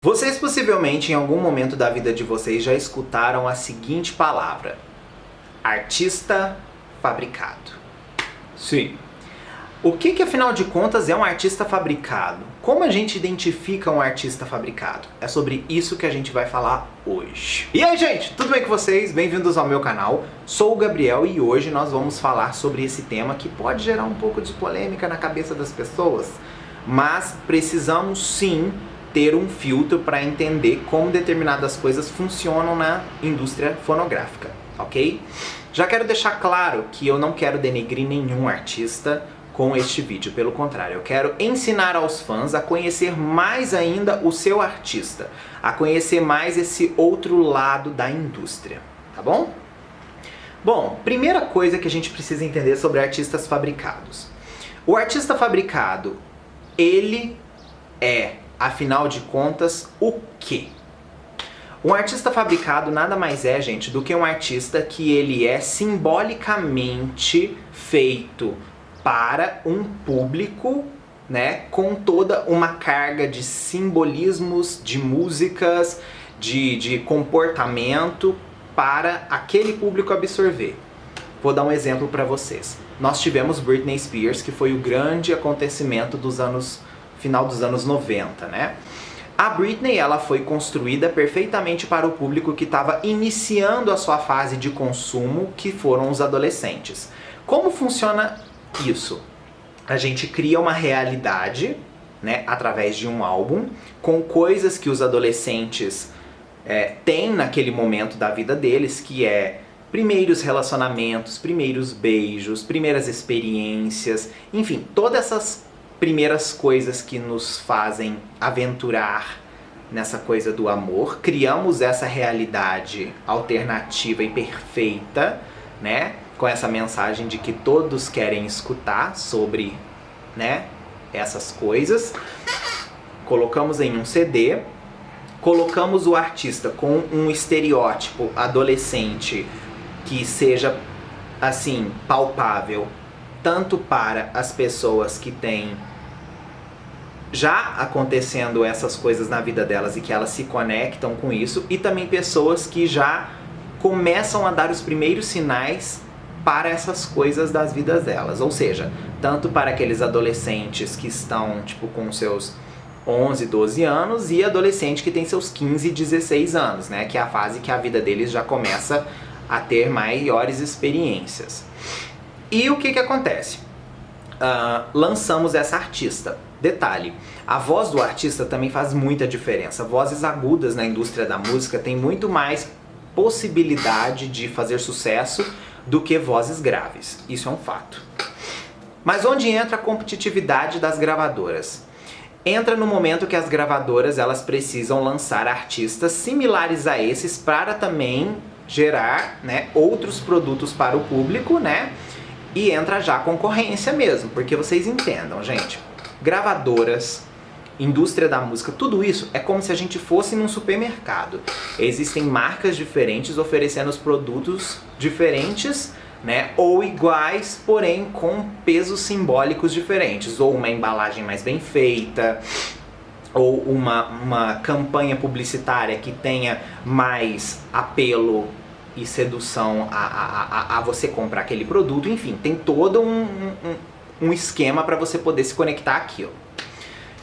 Vocês possivelmente em algum momento da vida de vocês já escutaram a seguinte palavra: artista fabricado. Sim. O que afinal de contas é um artista fabricado? Como a gente identifica um artista fabricado? É sobre isso que a gente vai falar hoje. E aí, gente, tudo bem com vocês? Bem-vindos ao meu canal. Sou o Gabriel e hoje nós vamos falar sobre esse tema que pode gerar um pouco de polêmica na cabeça das pessoas, mas precisamos sim ter um filtro para entender como determinadas coisas funcionam na indústria fonográfica, ok? Já quero deixar claro que eu não quero denegrir nenhum artista com este vídeo, pelo contrário, eu quero ensinar aos fãs a conhecer mais ainda o seu artista, a conhecer mais esse outro lado da indústria, tá bom? Bom, primeira coisa que a gente precisa entender sobre artistas fabricados. O artista fabricado, ele é, afinal de contas, o quê? Um artista fabricado nada mais é, gente, do que um artista que ele é simbolicamente feito para um público, né, com toda uma carga de simbolismos, de músicas, de comportamento para aquele público absorver. Vou dar um exemplo para vocês. Nós tivemos Britney Spears, que foi o grande acontecimento dos final dos anos 90, né? A Britney, ela foi construída perfeitamente para o público que estava iniciando a sua fase de consumo, que foram os adolescentes. Como funciona isso? A gente cria uma realidade, né, através de um álbum, com coisas que os adolescentes têm naquele momento da vida deles, que é primeiros relacionamentos, primeiros beijos, primeiras experiências, enfim, todas essas primeiras coisas que nos fazem aventurar nessa coisa do amor. Criamos essa realidade alternativa e perfeita, né? Com essa mensagem de que todos querem escutar sobre, né, essas coisas. Colocamos em um CD, colocamos o artista com um estereótipo adolescente que seja, assim, palpável, tanto para as pessoas que têm já acontecendo essas coisas na vida delas e que elas se conectam com isso, e também pessoas que já começam a dar os primeiros sinais para essas coisas das vidas delas. Ou seja, tanto para aqueles adolescentes que estão tipo com seus 11, 12 anos e adolescente que tem seus 15, 16 anos, né? Que é a fase que a vida deles já começa a ter maiores experiências. E o que acontece? Lançamos essa artista. Detalhe, a voz do artista também faz muita diferença. Vozes agudas na indústria da música têm muito mais possibilidade de fazer sucesso do que vozes graves. Isso é um fato. Mas onde entra a competitividade das gravadoras? Entra no momento que as gravadoras elas precisam lançar artistas similares a esses para também gerar, né, outros produtos para o público, né? E entra já a concorrência mesmo, porque vocês entendam, gente. Gravadoras, indústria da música, tudo isso é como se a gente fosse num supermercado. Existem marcas diferentes oferecendo os produtos diferentes, né? Ou iguais, porém com pesos simbólicos diferentes. Ou uma embalagem mais bem feita, ou uma campanha publicitária que tenha mais apelo e sedução a você comprar aquele produto. Enfim, tem todo um esquema para você poder se conectar àquilo.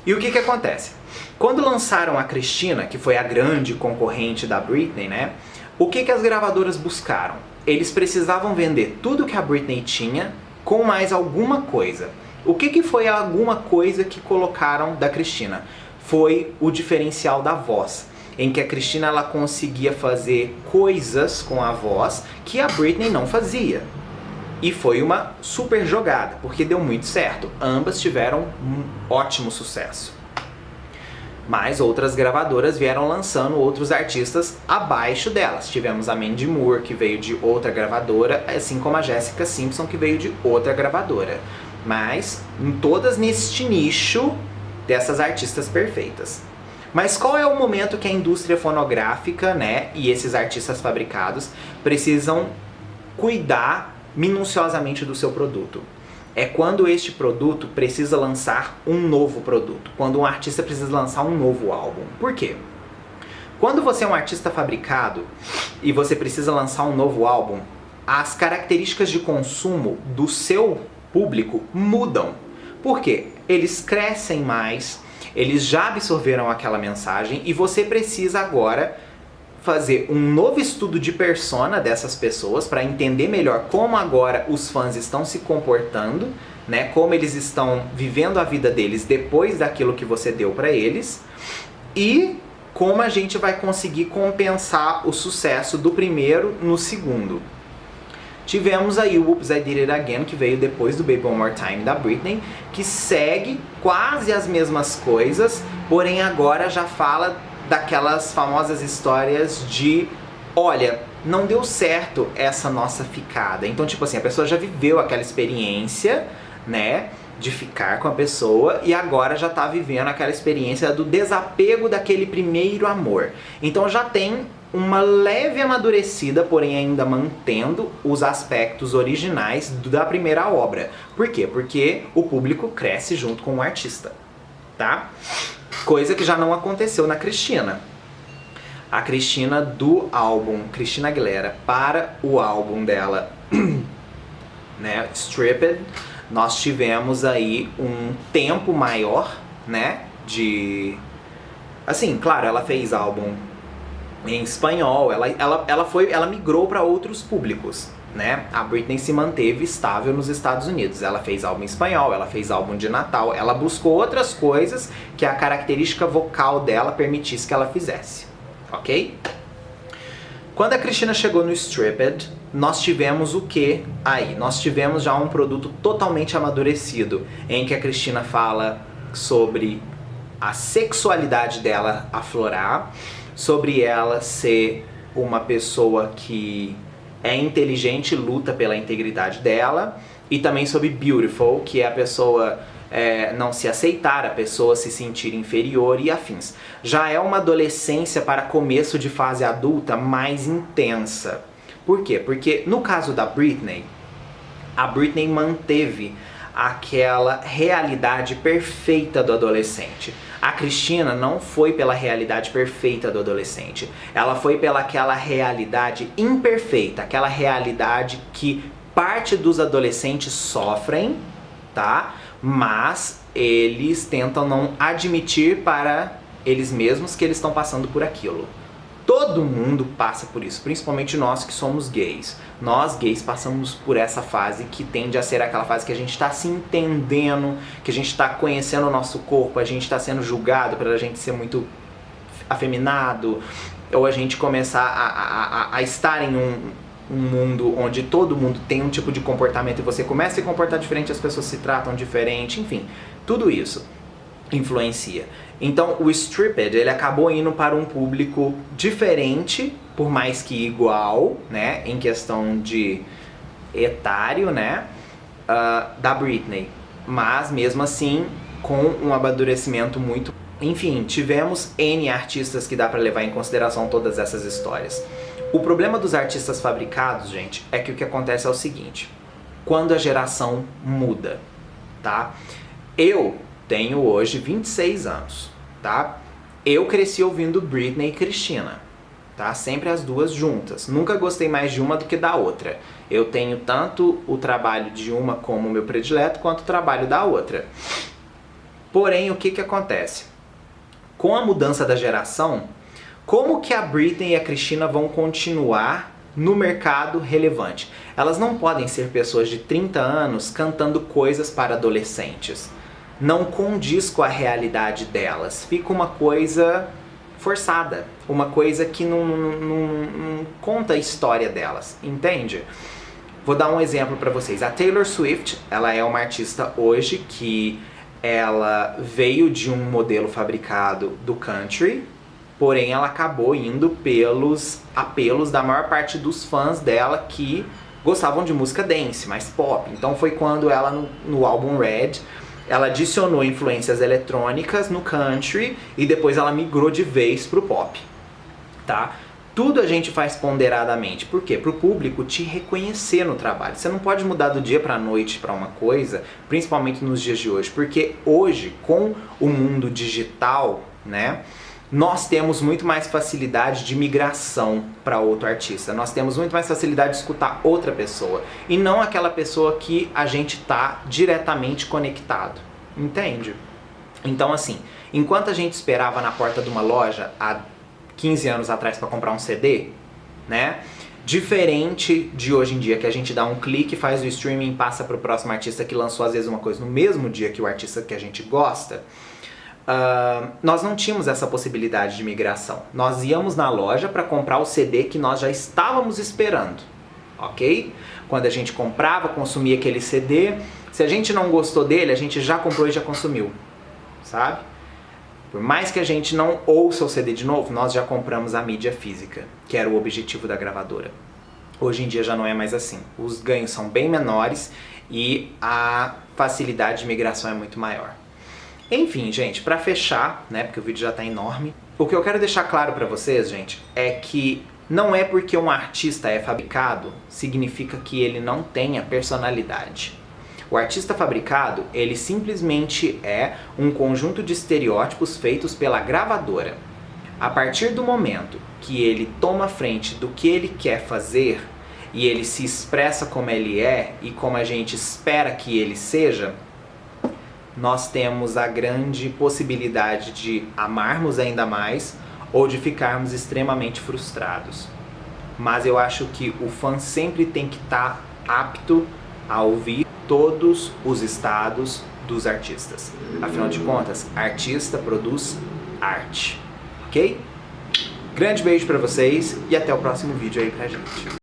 E o que acontece? Quando lançaram a Christina, que foi a grande concorrente da Britney, né? O que as gravadoras buscaram? Eles precisavam vender tudo que a Britney tinha com mais alguma coisa. O que foi a alguma coisa que colocaram da Christina? Foi o diferencial da voz, em que a Christina ela conseguia fazer coisas com a voz que a Britney não fazia. E foi uma super jogada, porque deu muito certo. Ambas tiveram um ótimo sucesso. Mas outras gravadoras vieram lançando outros artistas abaixo delas. Tivemos a Mandy Moore, que veio de outra gravadora, assim como a Jessica Simpson, que veio de outra gravadora. Mas todas neste nicho dessas artistas perfeitas. Mas qual é o momento que a indústria fonográfica, né, e esses artistas fabricados precisam cuidar minuciosamente do seu produto? é quando este produto precisa lançar um novo produto, quando um artista precisa lançar um novo álbum. Por quê? Quando você é um artista fabricado e você precisa lançar um novo álbum, as características de consumo do seu público mudam. Por quê? Eles crescem mais, eles já absorveram aquela mensagem e você precisa agora fazer um novo estudo de persona dessas pessoas para entender melhor como agora os fãs estão se comportando, né? Como eles estão vivendo a vida deles depois daquilo que você deu para eles e como a gente vai conseguir compensar o sucesso do primeiro no segundo. Tivemos aí o Oops, I Did It Again, que veio depois do Baby One More Time da Britney, que segue quase as mesmas coisas, porém agora já fala daquelas famosas histórias de, olha, não deu certo essa nossa ficada. Então, tipo assim, a pessoa já viveu aquela experiência, né, de ficar com a pessoa e agora já tá vivendo aquela experiência do desapego daquele primeiro amor. Então já tem uma leve amadurecida, porém ainda mantendo os aspectos originais da primeira obra. Por quê? Porque o público cresce junto com o artista, tá? Coisa que já não aconteceu na Christina. A Christina do álbum Christina Aguilera para o álbum dela, né, Stripped, nós tivemos aí um tempo maior, né, de... Assim, claro, ela fez álbum em espanhol, ela migrou para outros públicos, né? A Britney se manteve estável nos Estados Unidos. Ela fez álbum em espanhol, ela fez álbum de Natal, ela buscou outras coisas que a característica vocal dela permitisse que ela fizesse, ok? Quando a Christina chegou no Stripped, nós tivemos o que aí? Nós tivemos já um produto totalmente amadurecido, em que a Christina fala sobre a sexualidade dela aflorar, sobre ela ser uma pessoa que é inteligente e luta pela integridade dela, e também sobre Beautiful, que é a pessoa não se aceitar, a pessoa se sentir inferior e afins. Já é uma adolescência para começo de fase adulta mais intensa. Por quê? Porque no caso da Britney, a Britney manteve aquela realidade perfeita do adolescente. A Christina não foi pela realidade perfeita do adolescente. Ela foi pela aquela realidade imperfeita, aquela realidade que parte dos adolescentes sofrem, tá? Mas eles tentam não admitir para eles mesmos que eles estão passando por aquilo. Todo mundo passa por isso, principalmente nós que somos gays. Nós gays passamos por essa fase que tende a ser aquela fase que a gente está se entendendo, que a gente está conhecendo o nosso corpo, a gente está sendo julgado por a gente ser muito afeminado, ou a gente começar a estar em um mundo onde todo mundo tem um tipo de comportamento e você começa a se comportar diferente, as pessoas se tratam diferente, enfim, tudo isso influencia. Então o Stripped, ele acabou indo para um público diferente, por mais que igual, né, em questão de etário, né, da Britney, mas mesmo assim com um amadurecimento muito... Enfim, tivemos N artistas que dá para levar em consideração todas essas histórias. O problema dos artistas fabricados, gente, é que o que acontece é o seguinte: quando a geração muda, tá? Eu tenho hoje 26 anos, tá? Eu cresci ouvindo Britney e Christina, tá? Sempre as duas juntas. Nunca gostei mais de uma do que da outra. Eu tenho tanto o trabalho de uma como o meu predileto, quanto o trabalho da outra. Porém, o que acontece? Com a mudança da geração, como que a Britney e a Christina vão continuar no mercado relevante? Elas não podem ser pessoas de 30 anos cantando coisas para adolescentes. Não condiz com a realidade delas. Fica uma coisa forçada, uma coisa que não conta a história delas, entende? Vou dar um exemplo para vocês. A Taylor Swift, ela é uma artista hoje que ela veio de um modelo fabricado do country, porém ela acabou indo pelos apelos da maior parte dos fãs dela que gostavam de música dance, mais pop. Então foi quando ela, no álbum Red, ela adicionou influências eletrônicas no country e depois ela migrou de vez pro pop, tá? Tudo a gente faz ponderadamente. Por quê? Para o público te reconhecer no trabalho. Você não pode mudar do dia para a noite para uma coisa, principalmente nos dias de hoje, porque hoje, com o mundo digital, né, nós temos muito mais facilidade de migração para outro artista. Nós temos muito mais facilidade de escutar outra pessoa e não aquela pessoa que a gente está diretamente conectado. Entende? Então, assim, enquanto a gente esperava na porta de uma loja há 15 anos atrás para comprar um CD, né? Diferente de hoje em dia, que a gente dá um clique, faz o streaming e passa para o próximo artista que lançou às vezes uma coisa no mesmo dia que o artista que a gente gosta. Nós não tínhamos essa possibilidade de migração. Nós íamos na loja para comprar o CD que nós já estávamos esperando, ok? Quando a gente comprava, consumia aquele CD, se a gente não gostou dele, a gente já comprou e já consumiu, sabe? Por mais que a gente não ouça o CD de novo, nós já compramos a mídia física, que era o objetivo da gravadora. Hoje em dia já não é mais assim. Os ganhos são bem menores e a facilidade de migração é muito maior. Enfim, gente, pra fechar, né, porque o vídeo já tá enorme, o que eu quero deixar claro pra vocês, gente, é que não é porque um artista é fabricado, significa que ele não tenha personalidade. O artista fabricado, ele simplesmente é um conjunto de estereótipos feitos pela gravadora. A partir do momento que ele toma frente do que ele quer fazer e ele se expressa como ele é e como a gente espera que ele seja, nós temos a grande possibilidade de amarmos ainda mais ou de ficarmos extremamente frustrados. Mas eu acho que o fã sempre tem que estar apto a ouvir todos os estados dos artistas. Afinal de contas, artista produz arte, ok? Grande beijo pra vocês e até o próximo vídeo aí pra gente.